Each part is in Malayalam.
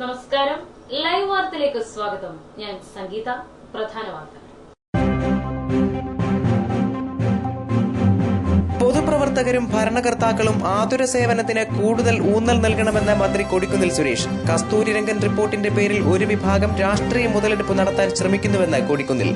നമസ്കാരം, ലൈവ് വാർത്തയിലേക്ക് സ്വാഗതം. ഞാൻ സംഗീത. പ്രധാന വാർത്തകൾ. പൊതുപ്രവർത്തകരും ഭരണകർത്താക്കളും ആതുര സേവനത്തിന് കൂടുതൽ ഊന്നൽ നൽകണമെന്ന് മന്ത്രി കൊടിക്കുന്നിൽ സുരേഷ്. കസ്തൂരിരംഗൻ റിപ്പോർട്ടിന്റെ പേരിൽ ഒരു വിഭാഗം രാഷ്ട്രീയ മുതലെടുപ്പ് നടത്താൻ ശ്രമിക്കുന്നുവെന്ന് കൊടിക്കുന്നിൽ.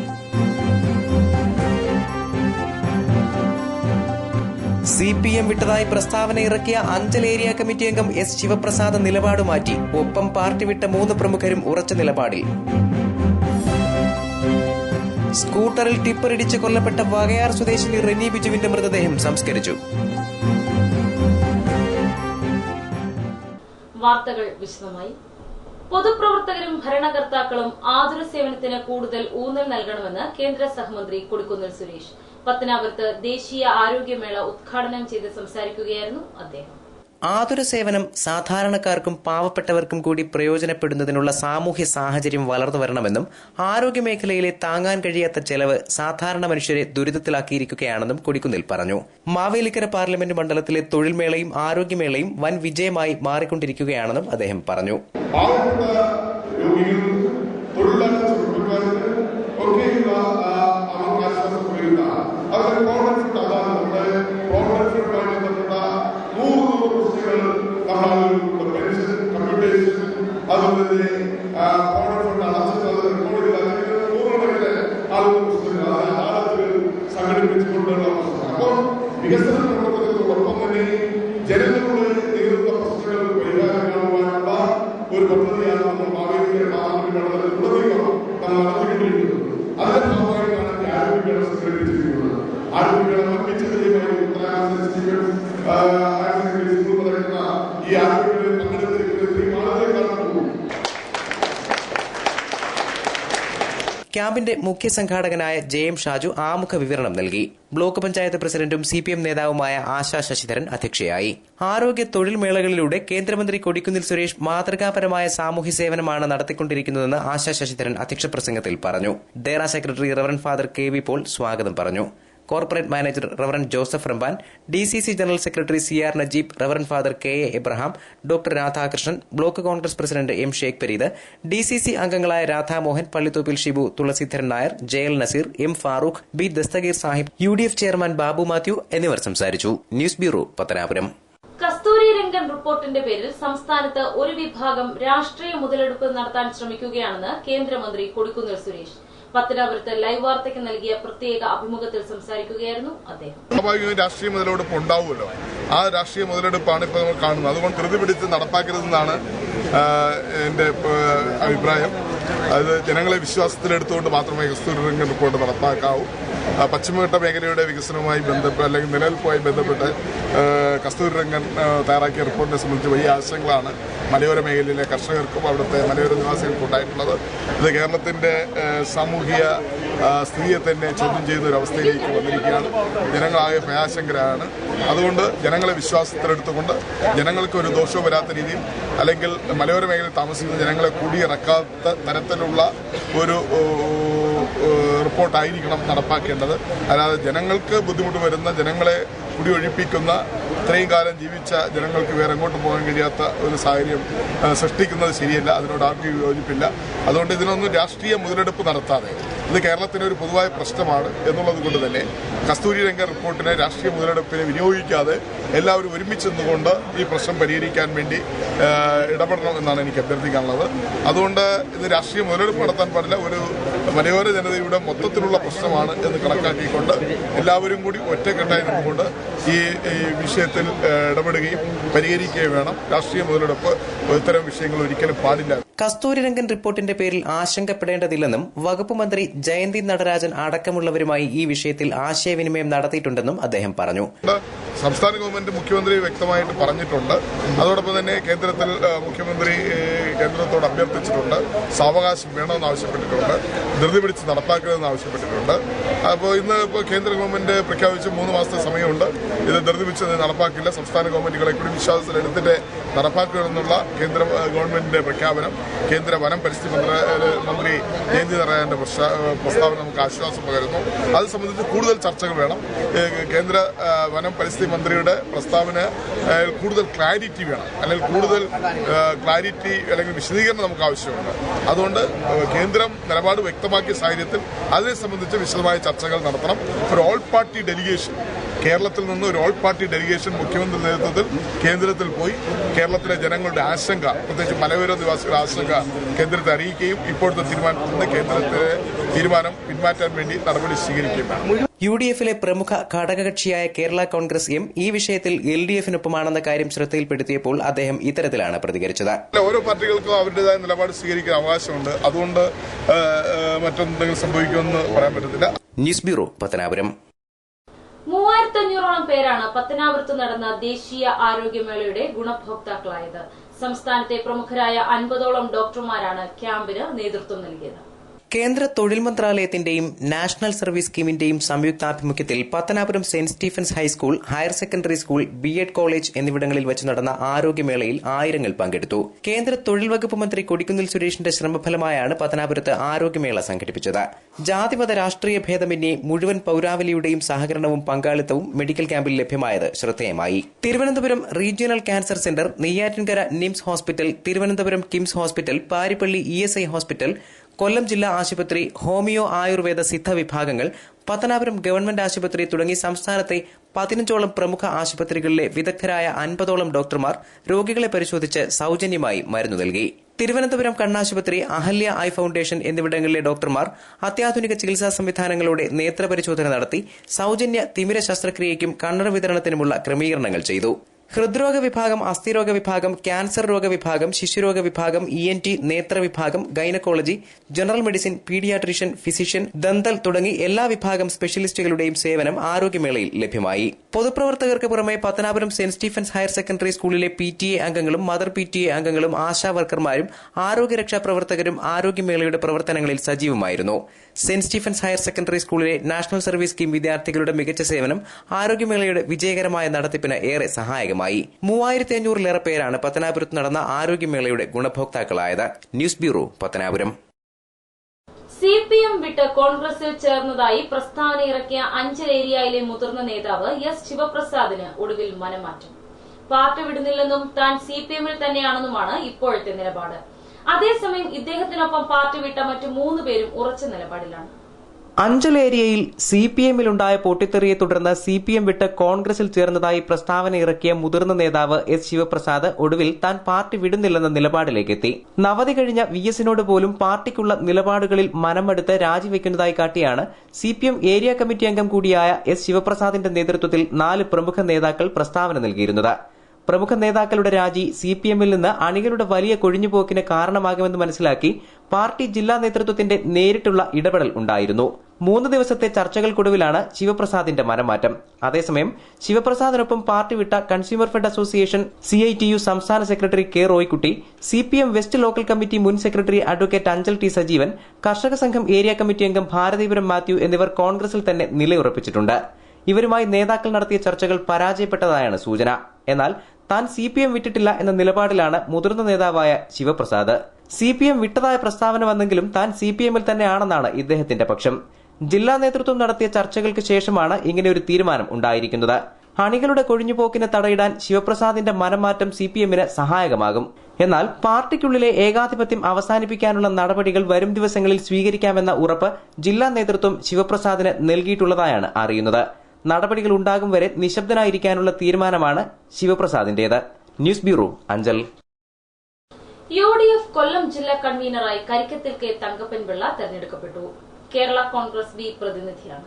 CPM വിട്ടതായി പ്രസ്താവന ഇറക്കിയ അഞ്ചൽ ഏരിയ കമ്മിറ്റി അംഗം S. ശിവപ്രസാദ് നിലപാട് മാറ്റി. ഒപ്പം പാർട്ടി വിട്ട 3 പ്രമുഖരും ഉറച്ച നിലപാടിൽ. സ്കൂട്ടറിൽ ടിപ്പറിടിച്ച് കൊല്ലപ്പെട്ട വകയാർ സ്വദേശിനി റെനി ബിജുവിന്റെ മൃതദേഹം സംസ്കരിച്ചു. വാർത്തകൾ വിശദമായി. പൊതുപ്രവർത്തകരും ഭരണകർത്താക്കളും ആതുര സേവനത്തിന് കൂടുതൽ ഊന്നൽ നൽകണമെന്ന് കേന്ദ്ര സഹമന്ത്രി കൊടിക്കുന്നിൽ സുരേഷ് പത്തനാപുരത്ത് ദേശീയ ആരോഗ്യമേള ഉദ്ഘാടനം ചെയ്ത് സംസാരിക്കുകയായിരുന്നു അദ്ദേഹം. ആതുര സേവനം സാധാരണക്കാർക്കും പാവപ്പെട്ടവർക്കും കൂടി പ്രയോജനപ്പെടുന്നതിനുള്ള സാമൂഹ്യ സാഹചര്യം വളർന്നു വരണമെന്നും ആരോഗ്യമേഖലയിലെ താങ്ങാൻ കഴിയാത്ത ചെലവ് സാധാരണ മനുഷ്യരെ ദുരിതത്തിലാക്കിയിരിക്കുകയാണെന്നും കൊടിക്കുന്നിൽ പറഞ്ഞു. മാവേലിക്കര പാർലമെന്റ് മണ്ഡലത്തിലെ തൊഴിൽമേളയും ആരോഗ്യമേളയും വൻ വിജയമായി മാറിക്കൊണ്ടിരിക്കുകയാണെന്നും അദ്ദേഹം പറഞ്ഞു. വികസന പ്രവർത്തനത്തോടൊപ്പം തന്നെ ജനങ്ങളുടെ നേരിടുന്ന പ്രശ്നങ്ങൾ പരിഹാരം കാണുവാനുള്ള ഒരു പദ്ധതിയാണ് നമ്മൾ മാവേലിക്കര പാർലമെന്റ് മണ്ഡലത്തിലുടനീളം നമ്മൾ നടത്തിക്കൊണ്ടിരിക്കുന്നത്. അതിന്റെ ഭാഗമായിട്ടാണ് ആരോഗ്യമേള സംഘടിപ്പിച്ചിരിക്കുന്നത്. ആരോഗ്യമേള നിർമ്മിച്ച വിജയമായി നടക്കുന്ന ഈ ആരോഗ്യമേളയിൽ പങ്കെടുത്തിരിക്കുന്ന ഇത്രയും ആളുകളെ കാണുന്നു. ക്യാമ്പിന്റെ മുഖ്യ സംഘാടകനായ JM ഷാജു ആമുഖ വിവരണം നൽകി. ബ്ലോക്ക് പഞ്ചായത്ത് പ്രസിഡന്റും CPM നേതാവുമായ ആശാ ശശിധരൻ അധ്യക്ഷയായി. ആരോഗ്യ തൊഴിൽ മേളകളിലൂടെ കേന്ദ്രമന്ത്രി കൊടിക്കുന്നിൽ സുരേഷ് മാതൃകാപരമായ സാമൂഹ്യ സേവനമാണ് നടത്തിക്കൊണ്ടിരിക്കുന്നതെന്ന് ആശാ ശശിധരൻ അധ്യക്ഷ പ്രസംഗത്തിൽ പറഞ്ഞു. ഡേറ secretary reverend father KV Paul സ്വാഗതം പറഞ്ഞു. Corporate manager reverend Joseph Ramban, DCC general secretary CR Najeeb, reverend father KA Abraham, doctor Radhakrishnan, block Congress president M. Sheikh Pareed, DCC അംഗങ്ങളായ Radhamohan, Pallithoppil Shibu, Thulaseedharan Nair, JL Naseer, M. Farooq, B. Dasthageer Sahib, UDF chairman Babu Mathew എന്നിവർ സംസാരിച്ചു. News bureau, Pathanapuram. കസ്തൂരിരംഗൻ റിപ്പോർട്ടിന്റെ പേരിൽ സംസ്ഥാനത്ത് ഒരു വിഭാഗം രാഷ്ട്രീയ മുതലെടുപ്പ് നടത്താൻ ശ്രമിക്കുകയാണെന്ന് കേന്ദ്രമന്ത്രി കൊടിക്കുന്നിൽ സുരേഷ് പത്തനാപുരത്ത് ലൈവ് വാർത്തയ്ക്ക് നൽകിയ പ്രത്യേക അഭിമുഖത്തിൽ സംസാരിക്കുകയായിരുന്നു അദ്ദേഹം. സ്വാഭാവികമായി രാഷ്ട്രീയ മുതലെടുപ്പ് ഉണ്ടാവുമല്ലോ. ആ രാഷ്ട്രീയ മുതലെടുപ്പാണ് ഇപ്പോൾ നമ്മൾ കാണുന്നത്. അതുകൊണ്ട് ധൃതി പിടിച്ച് നടപ്പാക്കരുതെന്നാണ് എന്റെ അഭിപ്രായം. അത് ജനങ്ങളെ വിശ്വാസത്തിലെടുത്തുകൊണ്ട് മാത്രമേ കസ്തൂരിരംഗൻ റിപ്പോർട്ട് നടപ്പാക്കാവൂ. പശ്ചിമഘട്ട മേഖലയുടെ വികസനവുമായി ബന്ധപ്പെട്ട് അല്ലെങ്കിൽ നിലനിൽപ്പുമായി ബന്ധപ്പെട്ട് കസ്തൂരിരംഗൻ തയ്യാറാക്കിയ റിപ്പോർട്ടിനെ സംബന്ധിച്ച് വലിയ ആശങ്കകളാണ് മലയോര മേഖലയിലെ കർഷകർക്കും അവിടുത്തെ മലയോര നിവാസികൾക്കും ഉണ്ടായിട്ടുള്ളത്. ഇത് കേരളത്തിന്റെ സാമൂഹിക സ്ഥിതിയെ തന്നെ ചോദ്യം ചെയ്യുന്ന ഒരു അവസ്ഥയിലേക്ക് വന്നിരിക്കുകയാണ്. ജനങ്ങളാകെ ഭയാശങ്കരാണ്. അതുകൊണ്ട് ജനങ്ങളെ വിശ്വാസത്തിലെടുത്തുകൊണ്ട് ജനങ്ങൾക്ക് ഒരു ദോഷവും വരാത്ത രീതിയിൽ അല്ലെങ്കിൽ മലയോര മേഖലയിൽ താമസിക്കുന്ന ജനങ്ങളെ കുടിയിറക്കാത്ത തരത്തിലുള്ള ഒരു റിപ്പോർട്ടായിരിക്കണം നടപ്പാക്കേണ്ടത്. അല്ലാതെ ജനങ്ങൾക്ക് ബുദ്ധിമുട്ട് വരുന്ന, ജനങ്ങളെ കുടിയൊഴിപ്പിക്കുന്ന, ഇത്രയും കാലം ജീവിച്ച ജനങ്ങൾക്ക് വേറെ എങ്ങോട്ട് പോകാൻ കഴിയാത്ത ഒരു സാഹചര്യം സൃഷ്ടിക്കുന്നത് ശരിയല്ല. അതിനോട് ആർക്കും യോജിപ്പില്ല. അതുകൊണ്ട് ഇതിനൊന്നും രാഷ്ട്രീയ മുതലെടുപ്പ് നടത്താതെ, ഇത് കേരളത്തിന് ഒരു പൊതുവായ പ്രശ്നമാണ് എന്നുള്ളത് കൊണ്ട് തന്നെ കസ്തൂരിരംഗൻ റിപ്പോർട്ടിനെ രാഷ്ട്രീയ മുതലെടുപ്പിനെ വിനിയോഗിക്കാതെ എല്ലാവരും ഒരുമിച്ച് നിന്നുകൊണ്ട് ഈ പ്രശ്നം പരിഹരിക്കാൻ വേണ്ടി ഇടപെടണം എന്നാണ് എനിക്ക് അഭ്യർത്ഥിക്കാനുള്ളത്. അതുകൊണ്ട് ഇത് രാഷ്ട്രീയ മുതലെടുപ്പ് നടത്താൻ പാടില്ല. ഒരു മലയോര ജനതയുടെ മൊത്തത്തിലുള്ള പ്രശ്നമാണ് എന്ന് കണക്കാക്കിക്കൊണ്ട് എല്ലാവരും കൂടി ഒറ്റക്കെട്ടായി നിന്നുകൊണ്ട് ഈ വിഷയത്തിൽ ഇടപെടുകയും പരിഹരിക്കുകയും വേണം. രാഷ്ട്രീയ മുതലെടുപ്പ് ഇത്തരം വിഷയങ്ങൾ ഒരിക്കലും പാടില്ല. കസ്തൂരിരംഗൻ റിപ്പോർട്ടിന്റെ പേരിൽ ആശങ്കപ്പെടേണ്ടതില്ലെന്നും വകുപ്പ് മന്ത്രി ജയന്തി നടരാജൻ അടക്കമുള്ളവരുമായി ഈ വിഷയത്തിൽ ആശയവിനിമയം നടത്തിയിട്ടുണ്ടെന്നും അദ്ദേഹം പറഞ്ഞു. സംസ്ഥാന ഗവൺമെന്റ് മുഖ്യമന്ത്രി വ്യക്തമായിട്ട് പറഞ്ഞിട്ടുണ്ട്. അതോടൊപ്പം തന്നെ കേന്ദ്രത്തിൽ മുഖ്യമന്ത്രി കേന്ദ്രത്തോട് അഭ്യർത്ഥിച്ചിട്ടുണ്ട്. സാവകാശം വേണമെന്ന് ആവശ്യപ്പെട്ടിട്ടുണ്ട്. ധൃതി പിടിച്ച് നടപ്പാക്കണമെന്ന് ആവശ്യപ്പെട്ടിട്ടുണ്ട്. അപ്പോൾ ഇന്ന് കേന്ദ്ര ഗവൺമെന്റ് പ്രഖ്യാപിച്ച് 3 മാസത്തെ സമയമുണ്ട്. ഇത് ധൃതി പിടിച്ച് നടപ്പാക്കില്ല. സംസ്ഥാന ഗവൺമെന്റുകളെ കൂടി വിശ്വാസത്തിലെടുത്തിട്ട് നടപ്പാക്കുമെന്നുള്ള കേന്ദ്ര ഗവൺമെന്റിന്റെ പ്രഖ്യാപനം, കേന്ദ്ര വനം പരിസ്ഥിതി മന്ത്രി ജയന്തി നാരായണന്റെ പ്രസ്താവന നമുക്ക് ആശ്വാസം പകരുന്നു. അത് സംബന്ധിച്ച് കൂടുതൽ ചർച്ചകൾ വേണം. കേന്ദ്ര വനം പരിസ്ഥിതി മന്ത്രിയുടെ പ്രസ്താവന കൂടുതൽ ക്ലാരിറ്റി വേണം, അല്ലെങ്കിൽ കൂടുതൽ ക്ലാരിറ്റി അല്ലെങ്കിൽ വിശദീകരണം നമുക്ക് ആവശ്യമുണ്ട്. അതുകൊണ്ട് കേന്ദ്രം നിലപാട് വ്യക്തമാക്കിയ സാഹചര്യത്തിൽ അതിനെ സംബന്ധിച്ച് വിശദമായ ചർച്ചകൾ നടത്തണം. ഒരു ഓൾ പാർട്ടി ഡെലിഗേഷൻ, കേരളത്തിൽ നിന്ന് ഒരു ഓൾ പാർട്ടി ഡെലിഗേഷൻ മുഖ്യമന്ത്രി നേതൃത്വത്തിൽ കേന്ദ്രത്തിൽ പോയി കേരളത്തിലെ ജനങ്ങളുടെ ആശങ്ക, പ്രത്യേകിച്ച് മലയോര നിവാസികളുടെ ആശങ്ക കേന്ദ്രത്തെ അറിയിക്കുകയും ഇപ്പോഴത്തെ തീരുമാനത്തിൽ നിന്ന് കേന്ദ്രത്തിലെ തീരുമാനം പിന്മാറ്റാൻ വേണ്ടി നടപടി സ്വീകരിക്കുകയും UDF-ലെ പ്രമുഖ ഘടകകക്ഷിയായ കേരള കോൺഗ്രസ് എം ഈ വിഷയത്തിൽ LDF-നൊപ്പമാണെന്ന കാര്യം ശ്രദ്ധയിൽപ്പെടുത്തിയപ്പോൾ അദ്ദേഹം ഇത്തരത്തിലാണ് പ്രതികരിച്ചത്. ഓരോ പാർട്ടികൾക്കും അവരുടേതായ നിലപാട് സ്വീകരിക്കാൻ അവകാശമുണ്ട്. അതുകൊണ്ട് മറ്റെന്തെങ്കിലും സംഭവിക്കുമെന്ന് പറയാൻ പറ്റത്തില്ല. News bureau, Pathanapuram. 3500ഓളം പേരാണ് പത്തനാപുരത്ത് നടന്ന ദേശീയ ആരോഗ്യമേളയുടെ ഗുണഭോക്താക്കളായത്. സംസ്ഥാനത്തെ പ്രമുഖരായ 50ഓളം ഡോക്ടർമാരാണ് ക്യാമ്പിന് നേതൃത്വം നൽകിയത്. കേന്ദ്ര തൊഴിൽ മന്ത്രാലയത്തിന്റെയും നാഷണൽ സർവീസ് സ്കീമിന്റെയും സംയുക്താഭിമുഖ്യത്തിൽ Pathanapuram saint Stephen's high school, higher secondary school, BEd college എന്നിവിടങ്ങളിൽ വെച്ച് നടന്ന ആരോഗ്യമേളയിൽ ആയിരങ്ങൾ പങ്കെടുത്തു. കേന്ദ്ര തൊഴിൽ വകുപ്പ് മന്ത്രി കൊടിക്കുന്നിൽ സുരേഷിന്റെ ശ്രമഫലമായാണ് പത്തനാപുരത്ത് ആരോഗ്യമേള സംഘടിപ്പിച്ചത്. ജാതിമത രാഷ്ട്രീയ ഭേദമന്യേ മുഴുവൻ പൌരാവലിയുടെയും സഹകരണവും പങ്കാളിത്തവും മെഡിക്കൽ ക്യാമ്പിൽ ലഭ്യമായത് ശ്രദ്ധേയമായി. Thiruvananthapuram regional cancer centre, Neyyattinkara NIMS hospital, Thiruvananthapuram KIMS hospital, Parippally ESI hospital, Kollam ജില്ലാ ആശുപത്രി, ഹോമിയോ ആയുർവേദ സിദ്ധ വിഭാഗങ്ങൾ, പത്തനാപുരം ഗവൺമെന്റ് ആശുപത്രി തുടങ്ങി സംസ്ഥാനത്തെ 15ഓളം പ്രമുഖ ആശുപത്രികളിലെ വിദഗ്ധരായ 50ഓളം ഡോക്ടർമാർ രോഗികളെ പരിശോധിച്ച് സൌജന്യമായി മരുന്ന് നൽകി. തിരുവനന്തപുരം കണ്ണാശുപത്രി, അഹല്യ ഐ ഫൌണ്ടേഷൻ എന്നിവിടങ്ങളിലെ ഡോക്ടർമാർ അത്യാധുനിക ചികിത്സാ സംവിധാനങ്ങളോടെ നേത്രപരിശോധന നടത്തി സൌജന്യ തിമിര ശസ്ത്രക്രിയയ്ക്കും കണ്ണട വിതരണത്തിനുമുള്ള ക്രമീകരണങ്ങൾ ചെയ്തു. ഹൃദ്രോഗ വിഭാഗം, അസ്ഥിരോഗ വിഭാഗം, ക്യാൻസർ രോഗ വിഭാഗം, ശിശുരോഗ വിഭാഗം, ENT, നേത്ര വിഭാഗം, gynaecology, general medicine, paediatrician, physician, dental തുടങ്ങി എല്ലാ വിഭാഗം സ്പെഷ്യലിസ്റ്റുകളുടെയും സേവനം ആരോഗ്യമേളയിൽ ലഭ്യമായി. പൊതുപ്രവർത്തകർക്ക് പുറമെ Pathanapuram saint Stephen's higher secondary സ്കൂളിലെ PTA അംഗങ്ങളും മദർ PTA അംഗങ്ങളും ആശാ വർക്കർമാരും ആരോഗ്യരക്ഷാ പ്രവർത്തകരും ആരോഗ്യമേളയുടെ പ്രവർത്തനങ്ങളിൽ സജീവമായിരുന്നു. സെന്റ് സ്റ്റീഫൻസ് ഹയർ സെക്കൻഡറി സ്കൂളിലെ നാഷണൽ സർവീസ് സ്കീം വിദ്യാർത്ഥികളുടെ മികച്ച സേവനം ആരോഗ്യമേളയുടെ വിജയകരമായ നടത്തിപ്പിന് ഏറെ സഹായകമായി. 3500-ലേറെ പേരാണ് പത്തനാപുരത്ത് നടന്ന ആരോഗ്യമേളയുടെ ഗുണഭോക്താക്കളായത്. News bureau, Pathanapuram. CPM വിട്ട് കോൺഗ്രസിൽ ചേർന്നതായി പ്രസ്താവന ഇറക്കിയ അഞ്ചൽ ഏരിയയിലെ മുതിർന്ന നേതാവ് S. ശിവപ്രസാദിന് ഒടുവിൽ മനംമാറ്റം. പാർട്ടി വിടുന്നില്ലെന്നും താൻ CPM-ൽ തന്നെയാണെന്നുമാണ് ഇപ്പോഴത്തെ നിലപാട്. അതേസമയം ഇദ്ദേഹത്തിനൊപ്പം പാർട്ടി വിട്ട മറ്റു 3 പേരും ഉറച്ച നിലപാടിലാണ്. അഞ്ചൽ ഏരിയയിൽ CPM-ലുണ്ടായ പൊട്ടിത്തെറിയെ തുടർന്ന് CPM വിട്ട് കോൺഗ്രസിൽ ചേർന്നതായി പ്രസ്താവന ഇറക്കിയ മുതിർന്ന നേതാവ് S. ശിവപ്രസാദ് ഒടുവിൽ താൻ പാർട്ടി വിടുന്നില്ലെന്ന നിലപാടിലേക്കെത്തി. നവതി കഴിഞ്ഞ VS-നോട് പോലും പാർട്ടിക്കുള്ള നിലപാടുകളിൽ മനമെടുത്ത് രാജിവെക്കുന്നതായി കാട്ടിയാണ് CPM ഏരിയ കമ്മിറ്റി അംഗം കൂടിയായ S. ശിവപ്രസാദിന്റെ നേതൃത്വത്തിൽ 4 പ്രമുഖ നേതാക്കൾ പ്രസ്താവന നൽകിയിരുന്നത്. പ്രമുഖ നേതാക്കളുടെ രാജി CPM-ൽ നിന്ന് അണികളുടെ വലിയ കൊഴിഞ്ഞുപോക്കിന് കാരണമാകുമെന്ന് മനസ്സിലാക്കി പാർട്ടി ജില്ലാ നേതൃത്വത്തിന്റെ നേരിട്ടുള്ള ഇടപെടൽ ഉണ്ടായിരുന്നു. 3 ദിവസത്തെ ചർച്ചകൾക്കൊടുവിലാണ് ശിവപ്രസാദിന്റെ മനംമാറ്റം. അതേസമയം ശിവപ്രസാദിനൊപ്പം പാർട്ടി വിട്ട കൺസ്യൂമർ ഫെഡ് അസോസിയേഷൻ CITU സംസ്ഥാന secretary K. Roykutty, CPM west local committee മുൻ secretary advocate Anchal T. Sajeevan, Karshaka Sangham area committee അംഗം ഭാരതീപുരം മാത്യു എന്നിവർ കോൺഗ്രസിൽ തന്നെ നിലയുറപ്പിച്ചിട്ടുണ്ട്. ഇവരുമായി നേതാക്കൾ നടത്തിയ ചർച്ചകൾ പരാജയപ്പെട്ടതായാണ് സൂചന. എന്നാൽ താൻ CPM വിട്ടിട്ടില്ല എന്ന നിലപാടിലാണ് മുതിർന്ന നേതാവായ ശിവപ്രസാദ്. CPM വിട്ടതായ പ്രസ്താവന വന്നെങ്കിലും താൻ CPM-ൽ തന്നെയാണെന്നാണ് ഇദ്ദേഹത്തിന്റെ പക്ഷം. ജില്ലാ നേതൃത്വം നടത്തിയ ചർച്ചകൾക്ക് ശേഷമാണ് ഇങ്ങനെയൊരു തീരുമാനം ഉണ്ടായിരിക്കുന്നത്. അണികളുടെ കൊഴിഞ്ഞുപോക്കിന് തടയിടാൻ ശിവപ്രസാദിന്റെ മനംമാറ്റം CPM-ന് സഹായകമാകും. എന്നാൽ പാർട്ടിക്കുള്ളിലെ ഏകാധിപത്യം അവസാനിപ്പിക്കാനുള്ള നടപടികൾ വരും ദിവസങ്ങളിൽ സ്വീകരിക്കാമെന്ന ഉറപ്പ് ജില്ലാ നേതൃത്വം ശിവപ്രസാദിന് നൽകിയിട്ടുള്ളതായാണ് അറിയുന്നത്. നടപടികൾ ഉണ്ടാകും വരെ നിശബ്ദനായിരിക്കാനുള്ള തീരുമാനമാണ് ശിവപ്രസാദിന്റേത്. News bureau, Anchal. UDF Kollam ജില്ലാ കൺവീനറായി കരിക്കത്തിൽ K. തങ്കപ്പൻപിള്ള തെരഞ്ഞെടുക്കപ്പെട്ടു. കേരള കോൺഗ്രസ് B പ്രതിനിധിയാണ്.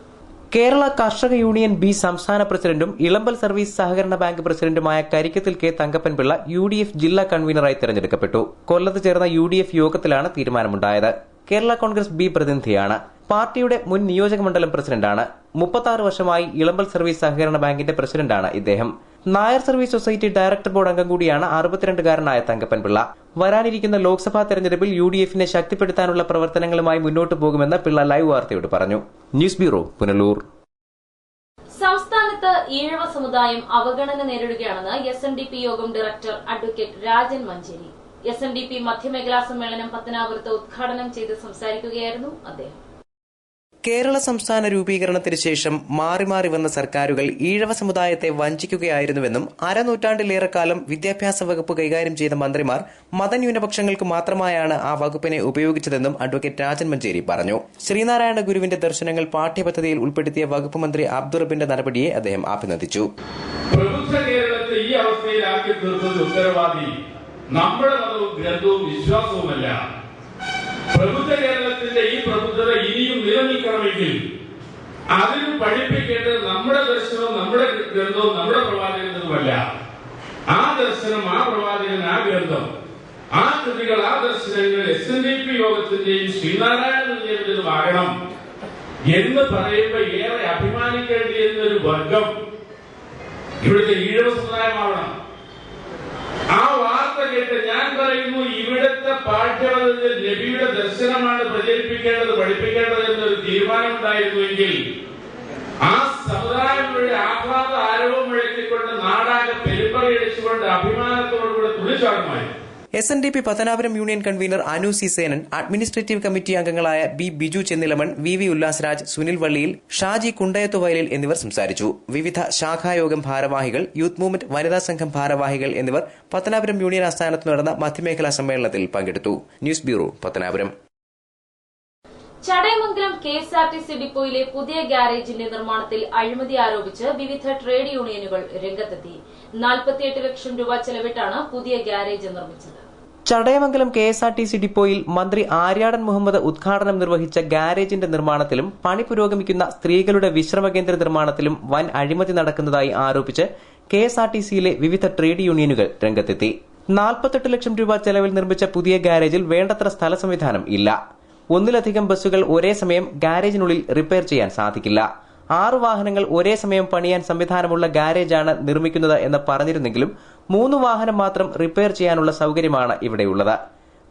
കേരള കർഷക യൂണിയൻ B സംസ്ഥാന പ്രസിഡന്റും ഇളമ്പൽ സർവീസ് സഹകരണ ബാങ്ക് പ്രസിഡന്റുമായ കരിക്കത്തിൽ K. തങ്കപ്പൻപിള്ള UDF ജില്ലാ കൺവീനറായി തെരഞ്ഞെടുക്കപ്പെട്ടു. കൊല്ലത്ത് ചേർന്ന UDF യോഗത്തിലാണ് തീരുമാനമുണ്ടായത്. കേരള കോൺഗ്രസ് B പ്രതിനിധിയാണ്. പാർട്ടിയുടെ മുൻ നിയോജക മണ്ഡലം പ്രസിഡന്റാണ്. 36 വർഷമായി ഇളമ്പൽ സർവീസ് സഹകരണ ബാങ്കിന്റെ പ്രസിഡന്റാണ് ഇദ്ദേഹം. Nair service society director board അംഗം കൂടിയാണ് 62-കാരനായ തങ്കപ്പൻപിള്ള. വരാനിരിക്കുന്ന ലോക്സഭാ തെരഞ്ഞെടുപ്പിൽ UDF-നെ ശക്തിപ്പെടുത്താനുള്ള പ്രവർത്തനങ്ങളുമായി മുന്നോട്ടു പോകുമെന്ന് പിള്ള ലൈവ് വാർത്തയോട് പറഞ്ഞു. News bureau, Punalur. സംസ്ഥാനത്തെ പത്തനാപുരത്ത് ഈഴവ സമുദായം അവഗണന നേരിടുകയാണെന്ന് SNDP യോഗം director advocate Rajan Manjeri. SNDP മധ്യമേഖലാ സമ്മേളനം പത്തനാപുരത്ത് ഉദ്ഘാടനം ചെയ്ത് സംസാരിക്കുകയായിരുന്നു അദ്ദേഹം. കേരള സംസ്ഥാന രൂപീകരണത്തിന് ശേഷം മാറി മാറി വന്ന സർക്കാരുകൾ ഈഴവ സമുദായത്തെ വഞ്ചിക്കുകയായിരുന്നുവെന്നും അരനൂറ്റാണ്ടിലേറെക്കാലം വിദ്യാഭ്യാസ വകുപ്പ് കൈകാര്യം ചെയ്ത മന്ത്രിമാർ മതന്യൂനപക്ഷങ്ങൾക്ക് മാത്രമായാണ് ആ വകുപ്പിനെ ഉപയോഗിച്ചതെന്നും അഡ്വക്കേറ്റ് രാജൻ മഞ്ചേരി പറഞ്ഞു. ശ്രീനാരായണ ഗുരുവിന്റെ ദർശനങ്ങൾ പാഠ്യപദ്ധതിയിൽ ഉൾപ്പെടുത്തിയ വകുപ്പ് മന്ത്രി അബ്ദുറബിന്റെ നടപടിയെ അദ്ദേഹം അഭിനന്ദിച്ചു. പ്രബുദ്ധ കേരളത്തെ ഈ അവസ്ഥയിലാക്കി തീർത്തത് ഉത്തരവാദി നമ്മുടെ മതവും ഗ്രന്ഥവും വിശ്വാസവുമല്ല. പ്രബുദ്ധ കേരളത്തിന്റെ ഈ പ്രബുദ്ധത ഇനിയും നിലനിൽക്കണമെങ്കിൽ അതിന് പഠിപ്പിക്കേണ്ടത് നമ്മുടെ ദർശനവും നമ്മുടെ ഗ്രന്ഥവും നമ്മുടെ പ്രവാചകനുമല്ല. ആ ദർശനം, ആ പ്രവാചകൻ, ആ ഗ്രന്ഥം, ആ കൃതികൾ, ആ ദർശനങ്ങൾ SNDP യോഗത്തിന്റെയും ശ്രീനാരായണ ഗുരുവിന്റേതുമാകണം എന്ന് പറയുമ്പോൾ ഏറെ അഭിമാനിക്കേണ്ടിയിരുന്ന ഒരു വർഗം ഇവിടുത്തെ ഈഴവ സമുദായമാവണം. ആ വാർത്ത കേട്ട് ഞാൻ പറയുന്നു, ഇവിടുത്തെ പാഠ്യപദ്ധതിയിൽ നബിയുടെ ദർശനമാണ് പ്രചരിപ്പിക്കേണ്ടത്, പഠിപ്പിക്കേണ്ടത് എന്നൊരു തീരുമാനമുണ്ടായിരുന്നുവെങ്കിൽ ആ സമുദായങ്ങളുടെ ആഹ്ലാദ ആരവം മുഴക്കിക്കൊണ്ട് നാടാകെ പെരുമ്പറയടിച്ചുകൊണ്ട് അഭിമാനത്തോടുകൂടെ തുള്ളിച്ചാടുമായിരുന്നു. SNDP Pathanapuram union convener Anu C Senan, administrative committee അംഗങ്ങളായ ബിജു ചെന്നിലമൺ, VV ഉല്ലാസ്രാജ്, സുനിൽ വള്ളിയിൽ, ഷാജി കുണ്ടയത്തുവയലിൽ എന്നിവർ സംസാരിച്ചു. വിവിധ ശാഖായോഗം ഭാരവാഹികൾ, യൂത്ത് മൂവ്മെന്റ്, വനിതാ സംഘം ഭാരവാഹികൾ എന്നിവർ പത്തനാപുരം യൂണിയൻ ആസ്ഥാനത്ത് നടന്ന മധ്യമേഖലാ സമ്മേളനത്തിൽ പങ്കെടുത്തു. News bureau, Pathanapuram. Chadayamangalam KSRTC ഡിപ്പോയിലെ പുതിയ ഗാരേജിന്റെ നിർമ്മാണത്തിൽ അഴിമതി ആരോപിച്ച് വിവിധ ട്രേഡ് യൂണിയനുകൾ രംഗത്തെത്തി. 48 ലക്ഷം രൂപ ചെലവിട്ടാണ് പുതിയ ഗാരേജ് നിർമ്മിച്ചത്. ചടയമംഗലം KSRTC ഡിപ്പോയിൽ മന്ത്രി ആര്യാടൻ മുഹമ്മദ് ഉദ്ഘാടനം നിർവഹിച്ച ഗാരേജിന്റെ നിർമ്മാണത്തിലും പണി പുരോഗമിക്കുന്ന സ്ത്രീകളുടെ വിശ്രമകേന്ദ്ര നിർമ്മാണത്തിലും വൻ അഴിമതി നടക്കുന്നതായി ആരോപിച്ച് KSRTCയിലെ വിവിധ ട്രേഡ് യൂണിയനുകൾ രംഗത്തെത്തി. 48 ലക്ഷം രൂപ ചെലവിൽ നിർമ്മിച്ച പുതിയ ഗാരേജിൽ വേണ്ടത്ര സ്ഥല സംവിധാനം ഇല്ല. ഒന്നിലധികം ബസ്സുകൾ ഒരേ സമയം ഗാരേജിനുള്ളിൽ റിപ്പയർ ചെയ്യാൻ സാധിക്കില്ല. 6 വാഹനങ്ങൾ ഒരേ സമയം പണിയാൻ സംവിധാനമുള്ള ഗാരേജാണ് നിർമ്മിക്കുന്നത് എന്ന് പറഞ്ഞിരുന്നെങ്കിലും 3 വാഹനം മാത്രം റിപ്പയർ ചെയ്യാനുള്ള സൌകര്യമാണ് ഇവിടെയുള്ളത്.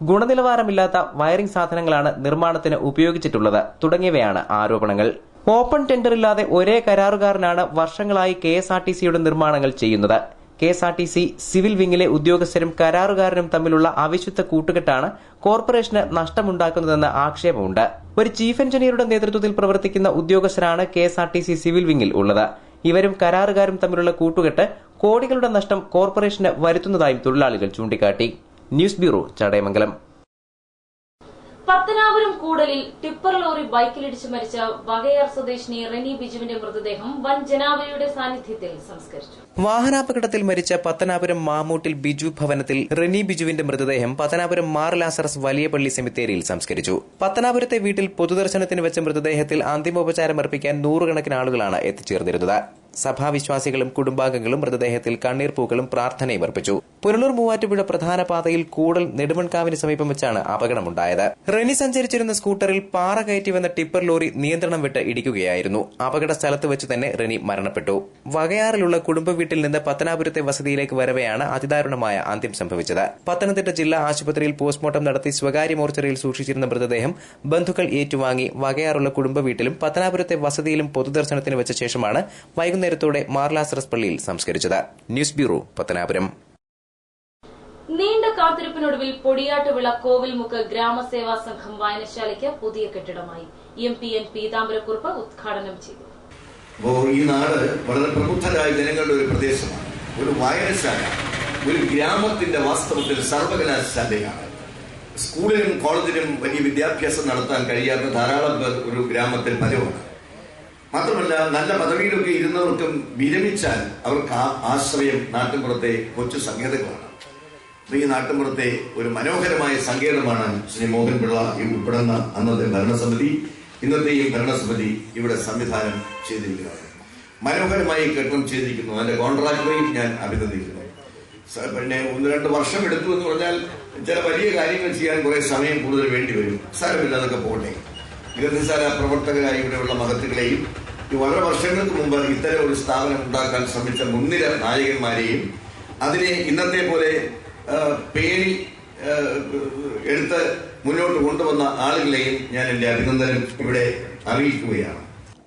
ഗുണനിലവാരമില്ലാത്ത വയറിംഗ് സാധനങ്ങളാണ് നിർമ്മാണത്തിന് ഉപയോഗിച്ചിട്ടുള്ളത് തുടങ്ങിയവയാണ് ആരോപണങ്ങൾ. ഓപ്പൺ ടെൻഡറില്ലാതെ ഒരേ കരാറുകാരനാണ് വർഷങ്ങളായി KSRTCയുടെ നിർമ്മാണങ്ങൾ ചെയ്യുന്നത്. KSRTC സിവിൽ വിംഗിലെ ഉദ്യോഗസ്ഥരും കരാറുകാരനും തമ്മിലുള്ള അവിശുദ്ധ കൂട്ടുകെട്ടാണ് കോർപ്പറേഷന് നഷ്ടമുണ്ടാക്കുന്നതെന്ന് ആക്ഷേപമുണ്ട്. ഒരു ചീഫ് എഞ്ചിനീയറുടെ നേതൃത്വത്തിൽ പ്രവർത്തിക്കുന്ന ഉദ്യോഗസ്ഥരാണ് KSRTC സിവിൽ വിംഗിൽ ഉള്ളത്. ഇവരും കരാറുകാരും തമ്മിലുള്ള കൂട്ടുകെട്ട് കോടികളുടെ നഷ്ടം കോർപ്പറേഷന് വരുത്തുന്നതായും തൊഴിലാളികൾ ചൂണ്ടിക്കാട്ടി. News bureau, Chadayamangalam. പത്തനാപുരം കൂടലിൽ ടിപ്പർ ലോറി ബൈക്കിലിടിച്ച് മരിച്ച വകയാർ സ്വദേശിനി റെനി ബിജുവിന്റെ മൃതദേഹം വൻ ജനാവലിയുടെ സാന്നിധ്യത്തിൽ സംസ്കരിച്ചു. വാഹനാപകടത്തിൽ മരിച്ച പത്തനാപുരം മാമൂട്ടിൽ ബിജു ഭവനത്തിൽ റെനി ബിജുവിന്റെ മൃതദേഹം പത്തനാപുരം മാർ ലാസറസ് വലിയ പള്ളി സെമിത്തേരിയിൽ സംസ്കരിച്ചു. പത്തനാപുരത്തെ വീട്ടിൽ പൊതുദർശനത്തിന് വെച്ച മൃതദേഹത്തിൽ അന്തിമോപചാരം അർപ്പിക്കാൻ 100 കണക്കിന് ആളുകളാണ് എത്തിച്ചേർന്നിരുന്നത്. സഭാവിശ്വാസികളും കുടുംബാംഗങ്ങളും മൃതദേഹത്തിൽ കണ്ണീർപ്പൂക്കളും പ്രാർത്ഥനയും അർപ്പിച്ചു. പുനലൂർ മൂവാറ്റുപുഴ പ്രധാന പാതയിൽ കൂടൽ നെടുമൺകാവിന് സമീപം വെച്ചാണ് അപകടമുണ്ടായത്. റെനി സഞ്ചരിച്ചിരുന്ന സ്കൂട്ടറിൽ പാറ കയറ്റി വന്ന ടിപ്പർ ലോറി നിയന്ത്രണം വിട്ട് ഇടിക്കുകയായിരുന്നു. അപകട സ്ഥലത്ത് വെച്ച് തന്നെ റെനി മരണപ്പെട്ടു. വകയാറിലുള്ള കുടുംബ വീട്ടിൽ നിന്ന് പത്തനാപുരത്തെ വസതിയിലേക്ക് വരവെയാണ് അതിദാരുണമായ അന്ത്യം സംഭവിച്ചത്. പത്തനംതിട്ട ജില്ലാ ആശുപത്രിയിൽ പോസ്റ്റ്മോർട്ടം നടത്തി സ്വകാര്യ മോർച്ചറിയിൽ സൂക്ഷിച്ചിരുന്ന മൃതദേഹം ബന്ധുക്കൾ ഏറ്റുവാങ്ങി വകയാറുള്ള കുടുംബ വീട്ടിലും പത്തനാപുരത്തെ വസതിയിലും പൊതുദർശനത്തിന് വെച്ച ശേഷമാണ് വൈകുന്നേരത്തോടെ മാർ ലാസറസ് പള്ളിയിൽ സംസ്കരിച്ചത്. News bureau, Pathanapuram. നീണ്ട കാത്തിരിപ്പിനൊടുവിൽ പൊടിയാട്ടുവിള കോവിൽമുക്ക് ഗ്രാമസേവാ സംഘം വായനശാലയ്ക്ക് പുതിയ കെട്ടിടമായി. MP.N. പീതാംബരക്കുറുപ്പ് ഉദ്ഘാടനം ചെയ്തു. ഈ നാട് വളരെ പ്രബുദ്ധരായ ജനങ്ങളുടെ ഒരു പ്രദേശമാണ്. ഒരു വായനശാല ഒരു ഗ്രാമത്തിന്റെ വാസ്തവത്തിൽ സർവകലാശാലയാണ്. സ്കൂളിലും കോളേജിലും വലിയ വിദ്യാഭ്യാസം നടത്താൻ കഴിയാത്ത ധാരാളം പേർ ഒരു ഗ്രാമത്തിൽ ഫലമാണ്. മാത്രമല്ല, നല്ല പദവിയിലൊക്കെ ഇരുന്നവർക്കും വിരമിച്ചാൽ അവർക്ക് ആശ്രയം നാട്ടിൻപുറത്തെ കൊച്ചു സങ്കേതങ്ങളാണ്. ഈ നാട്ടിൻപുറത്തെ ഒരു മനോഹരമായ സങ്കേതമാണ് ശ്രീ മോഹൻപിള്ള ഉൾപ്പെടുന്ന അന്നത്തെ ഭരണസമിതി, ഇന്നത്തെയും ഭരണസമിതി ഇവിടെ സംവിധാനം ചെയ്തിരിക്കുന്നത്. മനോഹരമായി കെട്ടിടം ചെയ്തിരിക്കുന്നു. അതിന്റെ കോൺട്രാക്ടറെയും ഞാൻ അഭിനന്ദിക്കുന്നു. പിന്നെ 1-2 വർഷം എടുത്തു എന്ന് പറഞ്ഞാൽ ചില വലിയ കാര്യങ്ങൾ ചെയ്യാൻ കുറെ സമയം കൂടുതൽ വേണ്ടിവരും. സാരമില്ല, അതൊക്കെ പോട്ടെ. ഗ്രന്ഥശാല പ്രവർത്തകരായി ഇവിടെയുള്ള മഹത്തുക്കളെയും വളരെ വർഷങ്ങൾക്ക് മുമ്പ് ഇത്തരം ഒരു സ്ഥാപനം ഉണ്ടാക്കാൻ ശ്രമിച്ച മുൻനിര നായകന്മാരെയും അതിനെ ഇന്നത്തെ പോലെ പേരി എടുത്ത് മുന്നോട്ട് കൊണ്ടുവന്ന ആളുകളെയും ഞാൻ എന്റെ അഭിനന്ദനം ഇവിടെ അറിയിക്കുകയാണ്.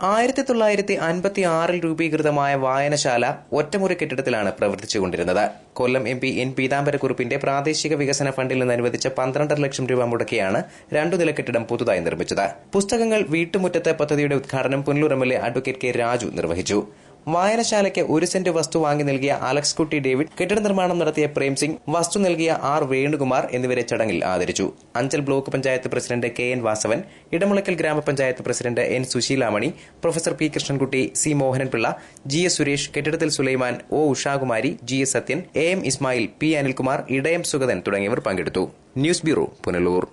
1956 രൂപീകൃതമായ വായനശാല ഒറ്റമുറി കെട്ടിടത്തിലാണ് പ്രവർത്തിച്ചുകൊണ്ടിരുന്നത്. കൊല്ലം MP N. പീതാംബരക്കുറുപ്പിന്റെ പ്രാദേശിക വികസന ഫണ്ടിൽ നിന്ന് അനുവദിച്ച 12.5 ലക്ഷം രൂപ മുടക്കിയാണ് 2 നില കെട്ടിടം പുതുതായി നിർമ്മിച്ചത്. പുസ്തകങ്ങൾ വീട്ടുമുറ്റത്ത് പദ്ധതിയുടെ ഉദ്ഘാടനം Punalur MLA advocate K. Raju നിർവഹിച്ചു. വായനശാലയ്ക്ക് 1 സെന്റ് വസ്തു വാങ്ങി നൽകിയ അലക്സ് കുട്ടി ഡേവിഡ്, കെട്ടിട നിർമ്മാണം നടത്തിയ പ്രേംസിംഗ്, വസ്തു നൽകിയ R. വേണുകുമാർ എന്നിവരെ ചടങ്ങിൽ ആദരിച്ചു. Anchal block panchayat president KN. Vasavan, Edamulakkal ഗ്രാമപഞ്ചായത്ത് president N. Susheelamani, professor P. Krishnankutty, C. Mohananpillai, GS. Suresh, കെട്ടിടത്തിൽ Sulaiman, O. Ushakumari, GS. Sathyan, AM. Ismail, P. Anilkumar, Idayam Sugathan തുടങ്ങിയവർ പങ്കെടുത്തു. News bureau, Punalur.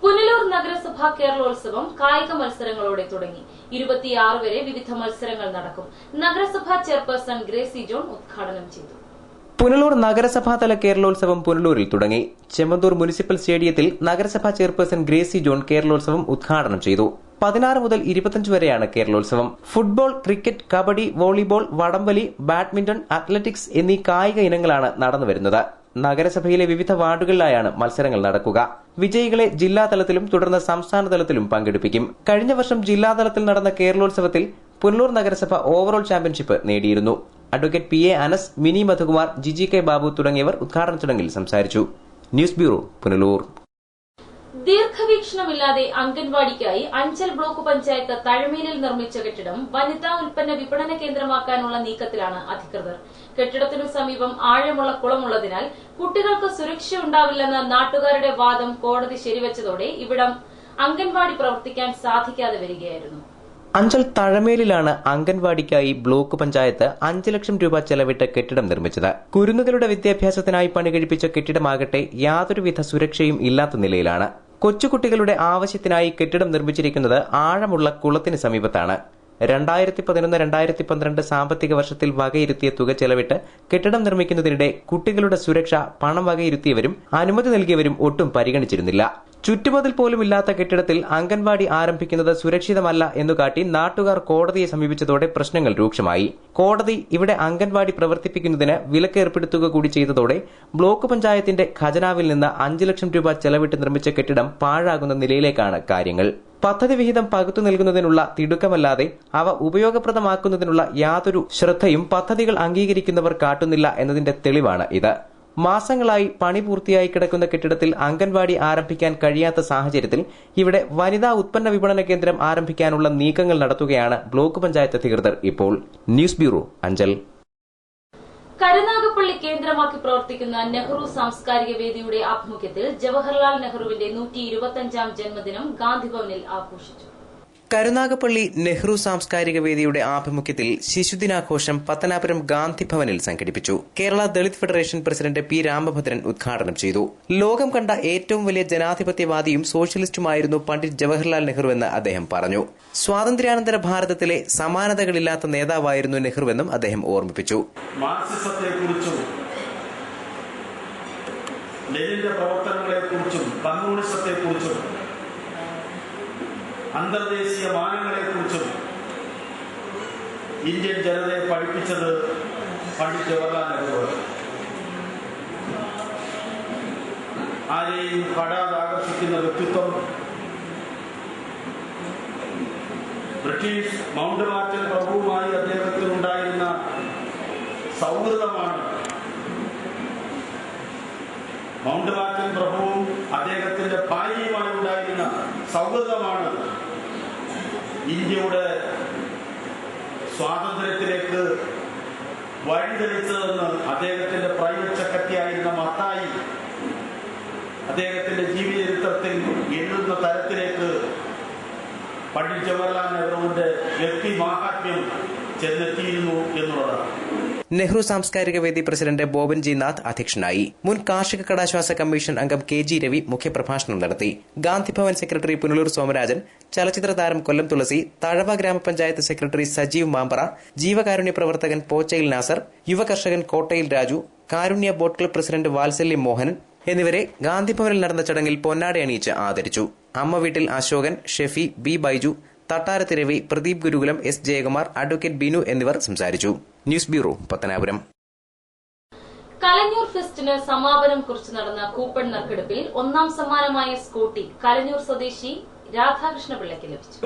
പുനലൂർ നഗരസഭാ കേരളോത്സവം കായിക മത്സരങ്ങളോടെ തുടങ്ങി. 26 വരെ വിവിധ മത്സരങ്ങൾ നടക്കും. നഗരസഭാ ചെയർപേഴ്സൺ ഗ്രേസി ജോൺ ഉദ്ഘാടനം ചെയ്തു. പുനലൂർ നഗരസഭാതല കേരളോത്സവം പുനലൂരിൽ തുടങ്ങി. ചെമ്മന്തൂർ മുനിസിപ്പൽ സ്റ്റേഡിയത്തിൽ നഗരസഭാ ചെയർപേഴ്സൺ ഗ്രേസി ജോൺ കേരളോത്സവം ഉദ്ഘാടനം ചെയ്തു. 16 മുതൽ 25 വരെയാണ് കേരളോത്സവം. ഫുട്ബോൾ, ക്രിക്കറ്റ്, കബഡി, വോളിബോൾ, വടംവലി, ബാഡ്മിന്റൺ, അത്ലറ്റിക്സ് എന്നീ കായിക ഇനങ്ങളാണ് നടന്നുവരുന്നത്. നഗരസഭയിലെ വിവിധ വാർഡുകളിലായാണ് മത്സരങ്ങൾ നടക്കുക. വിജയികളെ ജില്ലാതലത്തിലും തുടർന്ന് സംസ്ഥാന തലത്തിലും പങ്കെടുപ്പിക്കും. കഴിഞ്ഞ വർഷം ജില്ലാതലത്തിൽ നടന്ന കേരളോത്സവത്തിൽ പുനലൂർ നഗരസഭ ഓവറോൾ ചാമ്പ്യൻഷിപ്പ് നേടിയിരുന്നു. Advocate PA. Anas, Mini Madhukumar, Jiji K. Babu തുടങ്ങിയവർ ഉദ്ഘാടന ചടങ്ങിൽ സംസാരിച്ചു. News bureau, Punalur. ദീർഘവീക്ഷണമില്ലാതെ അംഗൻവാടിക്കായി അഞ്ചൽ ബ്ലോക്ക് പഞ്ചായത്ത് തഴമേലിൽ നിർമ്മിച്ച കെട്ടിടം വനിതാ ഉൽപ്പന്ന വിപണന കേന്ദ്രമാക്കാനുള്ള നീക്കത്തിലാണ് അധികൃതർ. കെട്ടിടത്തിനു സമീപം ആഴമുള്ള കുളമുള്ളതിനാൽ കുട്ടികൾക്ക് സുരക്ഷയുണ്ടാവില്ലെന്ന നാട്ടുകാരുടെ വാദം കോടതി ശരിവച്ചതോടെ ഇവിടം അംഗൻവാടി പ്രവർത്തിക്കാൻ സാധിക്കാതെ വരികയായിരുന്നു. അഞ്ചൽ തഴമേലിലാണ് അംഗൻവാടിക്കായി ബ്ലോക്ക് പഞ്ചായത്ത് 5 ലക്ഷം രൂപ ചെലവിട്ട് കെട്ടിടം നിർമ്മിച്ചത്. കുരുന്നുകളുടെ വിദ്യാഭ്യാസത്തിനായി പണികഴിപ്പിച്ച കെട്ടിടമാകട്ടെ യാതൊരുവിധ സുരക്ഷയും ഇല്ലാത്ത നിലയിലാണ്. കൊച്ചുകുട്ടികളുടെ ആവശ്യത്തിനായി കെട്ടിടം നിർമ്മിച്ചിരിക്കുന്നത് ആഴമുള്ള കുളത്തിന് സമീപത്താണ്. 2011-2012 സാമ്പത്തിക വർഷത്തിൽ വകയിരുത്തിയ തുക ചെലവിട്ട് കെട്ടിടം നിർമ്മിക്കുന്നതിനിടെ കുട്ടികളുടെ സുരക്ഷ പണം വകയിരുത്തിയവരും അനുമതി നൽകിയവരും ഒട്ടും പരിഗണിച്ചിരുന്നില്ല. ചുറ്റുമതിൽ പോലും ഇല്ലാത്ത കെട്ടിടത്തിൽ അംഗൻവാടി ആരംഭിക്കുന്നത് സുരക്ഷിതമല്ല എന്നുകാട്ടി നാട്ടുകാർ കോടതിയെ സമീപിച്ചതോടെ പ്രശ്നങ്ങൾ രൂക്ഷമായി. കോടതി ഇവിടെ അംഗൻവാടി പ്രവർത്തിപ്പിക്കുന്നതിന് വിലക്ക് ഏർപ്പെടുത്തുക കൂടി ചെയ്തതോടെ ബ്ലോക്ക് പഞ്ചായത്തിന്റെ ഖജനാവിൽ നിന്ന് 5 ലക്ഷം രൂപ ചെലവിട്ട് നിർമ്മിച്ച കെട്ടിടം പാഴാകുന്ന നിലയിലേക്കാണ് കാര്യങ്ങൾ. പദ്ധതി വിഹിതം പകുത്തു നൽകുന്നതിനുള്ള തിടുക്കമല്ലാതെ അവ ഉപയോഗപ്രദമാക്കുന്നതിനുള്ള യാതൊരു ശ്രദ്ധയും പദ്ധതികൾ അംഗീകരിക്കുന്നവർ കാട്ടുന്നില്ല എന്നതിന്റെ തെളിവാണ് ഇത്. മാസങ്ങളായി പണി പൂർത്തിയായി കിടക്കുന്ന കെട്ടിടത്തിൽ അംഗൻവാടി ആരംഭിക്കാൻ കഴിയാത്ത സാഹചര്യത്തിൽ ഇവിടെ വനിതാ ഉൽപ്പന്ന വിപണന കേന്ദ്രം ആരംഭിക്കാനുള്ള നീക്കങ്ങൾ നടത്തുകയാണ് ബ്ലോക്ക് പഞ്ചായത്ത് അധികൃതർ ഇപ്പോൾ. News bureau, Anchal. കരുനാഗപ്പള്ളി കേന്ദ്രമാക്കി പ്രവർത്തിക്കുന്ന നെഹ്റു സാംസ്കാരിക വേദിയുടെ ആഭിമുഖ്യത്തിൽ ജവഹർലാൽ നെഹ്റുവിന്റെ 125ാം ജന്മദിനം ഗാന്ധിഭവനിൽ ആഘോഷിച്ചു. കരുനാഗപ്പള്ളി നെഹ്റു സാംസ്കാരിക വേദിയുടെ ആഭിമുഖ്യത്തിൽ ശിശുദിനാഘോഷം പത്തനാപുരം ഗാന്ധിഭവനിൽ സംഘടിപ്പിച്ചു. Kerala Dalit federation president P. Ramabhadran ഉദ്ഘാടനം ചെയ്തു. ലോകം കണ്ട ഏറ്റവും വലിയ ജനാധിപത്യവാദിയും സോഷ്യലിസ്റ്റുമായിരുന്നു പണ്ഡിറ്റ് ജവഹർലാൽ നെഹ്റു എന്ന് അദ്ദേഹം പറഞ്ഞു. സ്വാതന്ത്ര്യാനന്തര ഭാരതത്തിലെ സമാനതകളില്ലാത്ത നേതാവായിരുന്നു നെഹ്റുവെന്നും അദ്ദേഹം ഓർമ്മിപ്പിച്ചു. മാർക്സിസത്തെക്കുറിച്ചും ലെനിന്റെ പ്രവർത്തനങ്ങളെക്കുറിച്ചും കമ്മ്യൂണിസത്തെക്കുറിച്ചും അന്തർദേശീയ മാനങ്ങളെക്കുറിച്ചും ഇന്ത്യൻ ജനതയെ പഠിപ്പിച്ചത് പണ്ഡിറ്റ് ജവഹർലാൽ നെഹ്റു. ആരെയും കടാതെ ആകർഷിക്കുന്ന വ്യക്തിത്വം. ബ്രിട്ടീഷ് മൗണ്ട് ബാറ്റൻ പ്രഭുവുമായി അദ്ദേഹത്തിനുണ്ടായിരുന്ന സൗഹൃദമാണ്. മൗണ്ട് ബാറ്റൻ പ്രഭുവും അദ്ദേഹത്തിന്റെ ഭാര്യയുമായി ഉണ്ടായിരുന്ന സൗഹൃദമാണ് ഇന്ത്യയുടെ സ്വാതന്ത്ര്യത്തിലേക്ക് വഴിതെളിച്ചതെന്ന് അദ്ദേഹത്തിന്റെ പ്രൈവറ്റ് സെക്രട്ടറി ആയിരുന്ന മത്തായി അദ്ദേഹത്തിന്റെ ജീവചരിത്രത്തിൽ എഴുതുന്ന തരത്തിലേക്ക് പണ്ഡിറ്റ് ജവഹർലാൽ നെഹ്റുവിന്റെ വ്യക്തി മാഹാത്മ്യം ചെന്നെത്തിയിരുന്നു എന്നുള്ളതാണ്. നെഹ്റു സാംസ്കാരിക വേദി പ്രസിഡന്റ് ബോബൻ ജി നാഥ് അധ്യക്ഷനായി. മുൻ കാർഷിക കടാശ്വാസ കമ്മീഷൻ അംഗം KG രവി മുഖ്യപ്രഭാഷണം നടത്തി. ഗാന്ധിഭവൻ സെക്രട്ടറി പുനലൂർ സോമരാജൻ, ചലച്ചിത്ര താരം കൊല്ലം തുളസി, തഴവ ഗ്രാമപഞ്ചായത്ത് സെക്രട്ടറി സജീവ് മാമ്പറ, ജീവകാരുണ്യ പ്രവർത്തകൻ പോച്ചയിൽ നാസർ, യുവകർഷകൻ കോട്ടയിൽ രാജു, കാരുണ്യ ബോട്ട് ക്ലബ് പ്രസിഡന്റ് വാത്സല്യം മോഹനൻ എന്നിവരെ ഗാന്ധിഭവനിൽ നടന്ന ചടങ്ങിൽ പൊന്നാട അണിയിച്ച് ആദരിച്ചു. അമ്മ വീട്ടിൽ Ashokan, Shefi, B. Baiju, Thattarath Ravi, Pradeep Gurukulam, S. Jayakumar, advocate Binu എന്നിവർ സംസാരിച്ചു. News bureau, Pathanapuram. കലഞ്ഞൂർ ഫെസ്റ്റിന് സമാപനം കുറിച്ച് നടന്ന കൂപ്പൺ നറുക്കെടുപ്പിൽ 1ാം സമ്മാനമായ സ്കൂട്ടി കലഞ്ഞൂർ സ്വദേശി രാധാകൃഷ്ണപിള്ളയ്ക്ക് ലഭിച്ചു.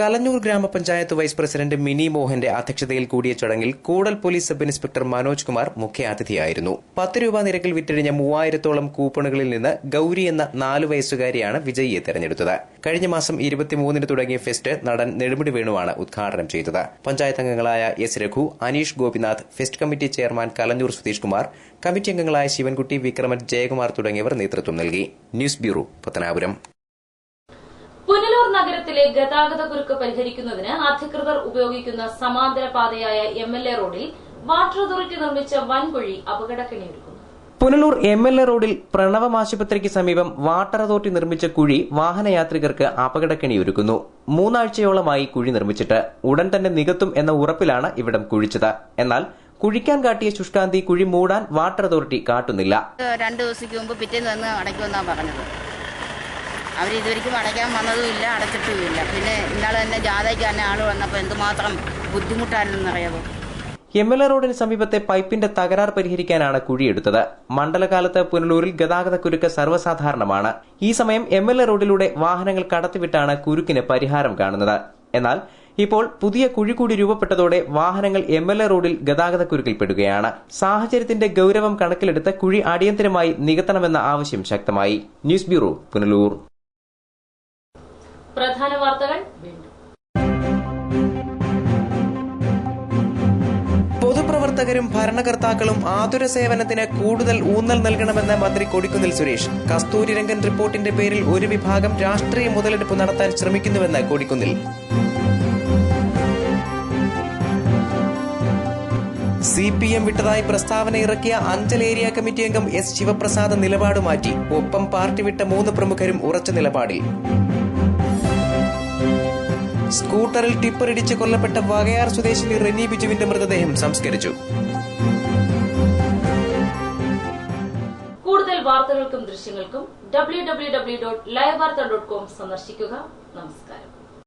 കലഞ്ഞൂർ ഗ്രാമപഞ്ചായത്ത് വൈസ് പ്രസിഡന്റ് മിനി മോഹന്റെ അധ്യക്ഷതയിൽ കൂടിയ ചടങ്ങിൽ Koodal police sub inspector Manoj Kumar മുഖ്യാതിഥിയായിരുന്നു. 10 രൂപ നിരക്കിൽ വിറ്റഴിഞ്ഞ 3000-ഓളം കൂപ്പണുകളിൽ നിന്ന് ഗൌരി എന്ന 4 വയസ്സുകാരിയാണ് വിജയിയെ തെരഞ്ഞെടുത്തത്. കഴിഞ്ഞ മാസം 23-ന് തുടങ്ങിയ ഫെസ്റ്റ് നടൻ നെടുമുടി വേണുവാണ് ഉദ്ഘാടനം ചെയ്തത്. പഞ്ചായത്ത് അംഗങ്ങളായ S Raghu, Aneesh Gopinath, fest committee chairman Kalanjoor Sudheesh Kumar, committee അംഗങ്ങളായ ശിവൻകുട്ടി, വിക്രമൻ, ജയകുമാർ തുടങ്ങിയവർ നേതൃത്വം നൽകി. News bureau, Pathanapuram. പുനലൂർ നഗരത്തിലെ ഗതാഗതക്കുരുക്ക് പരിഹരിക്കുന്നതിന് അധികൃതർ ഉപയോഗിക്കുന്ന സമാന്തര പാതയായ MLA റോഡിൽ വാട്ടർ അതോറിറ്റി നിർമ്മിച്ച വൻകുഴി അപകടക്കെണിയൊരുക്കുന്നു. പുനലൂർ MLA റോഡിൽ പ്രണവം ആശുപത്രിക്ക് സമീപം വാട്ടർ അതോറിറ്റി നിർമ്മിച്ച കുഴി വാഹനയാത്രികർക്ക് അപകടക്കെണിയൊരുക്കുന്നു. 3 ആഴ്ചയോളമായി കുഴി നിർമ്മിച്ചിട്ട് ഉടൻ തന്നെ നികത്തും എന്ന ഉറപ്പിലാണ് ഇവിടം കുഴിച്ചത്. എന്നാൽ കുഴിക്കാൻ കാട്ടിയ ശുഷ്കാന്തി കുഴി മൂടാൻ വാട്ടർ അതോറിറ്റി കാട്ടുന്നില്ല. 2 ദിവസത്തേക്ക് മുമ്പ് പിറ്റേന്ന് വന്ന് അടയ്ക്കുമെന്നാണ് പറഞ്ഞത്. അവരിതുവരെയ്ക്കും അടയ്ക്കാൻ വന്നതുമില്ല, അടച്ചിട്ടുമില്ല. പിന്നെ ഇന്നാൾ തന്നെ ജാഥയ്ക്ക് തന്നെ ആൾ വന്നപ്പോൾ എന്തുമാത്രം ബുദ്ധിമുട്ടാണെന്നറിയാമോ. MLA റോഡിന് സമീപത്തെ പൈപ്പിന്റെ തകരാർ പരിഹരിക്കാനാണ് കുഴിയെടുത്തത്. മണ്ഡലകാലത്ത് പുനലൂരിൽ ഗതാഗതക്കുരുക്ക് സർവ്വസാധാരണമാണ്. ഈ സമയം MLA റോഡിലൂടെ വാഹനങ്ങൾ കടത്തിവിട്ടാണ് കുരുക്കിന് പരിഹാരം കാണുന്നത്. എന്നാൽ ഇപ്പോൾ പുതിയ കുഴി കൂടി രൂപപ്പെട്ടതോടെ വാഹനങ്ങൾ MLA റോഡിൽ ഗതാഗതക്കുരുക്കിൽപ്പെടുകയാണ്. സാഹചര്യത്തിന്റെ ഗൌരവം കണക്കിലെടുത്ത് കുഴി അടിയന്തരമായി നികത്തണമെന്ന ആവശ്യം ശക്തമായി. News bureau, Punalur. പ്രധാന വാർത്തകൾ വീണ്ടും. പൊതുപ്രവർത്തകരും ഭരണകർത്താക്കളും ആതുര സേവനത്തിന് കൂടുതൽ ഊന്നൽ നൽകണമെന്ന് മന്ത്രി കൊടിക്കുന്നിൽ സുരേഷ്. കസ്തൂരിരംഗൻ റിപ്പോർട്ടിന്റെ പേരിൽ ഒരു വിഭാഗം രാഷ്ട്രീയ മുതലെടുപ്പ് നടത്താൻ ശ്രമിക്കുന്നുവെന്ന് കൊടിക്കുന്നിൽ. CPM വിട്ടതായി പ്രസ്താവന ഇറക്കിയ അഞ്ചൽ ഏരിയ കമ്മിറ്റി അംഗം S ശിവപ്രസാദ് നിലപാട് മാറ്റി. ഒപ്പം പാർട്ടി വിട്ട 3 പ്രമുഖരും ഉറച്ച നിലപാടിൽ. സ്കൂട്ടറിൽ ടിപ്പറിടിച്ച് കൊല്ലപ്പെട്ട വകയാർ സ്വദേശിനി റെനി ബിജുവിന്റെ മൃതദേഹം സംസ്കരിച്ചു. കൂടുതൽ വാർത്തകൾക്കും ദൃശ്യങ്ങൾക്കും www.livevarta.com സന്ദർശിക്കുക. നമസ്കാരം.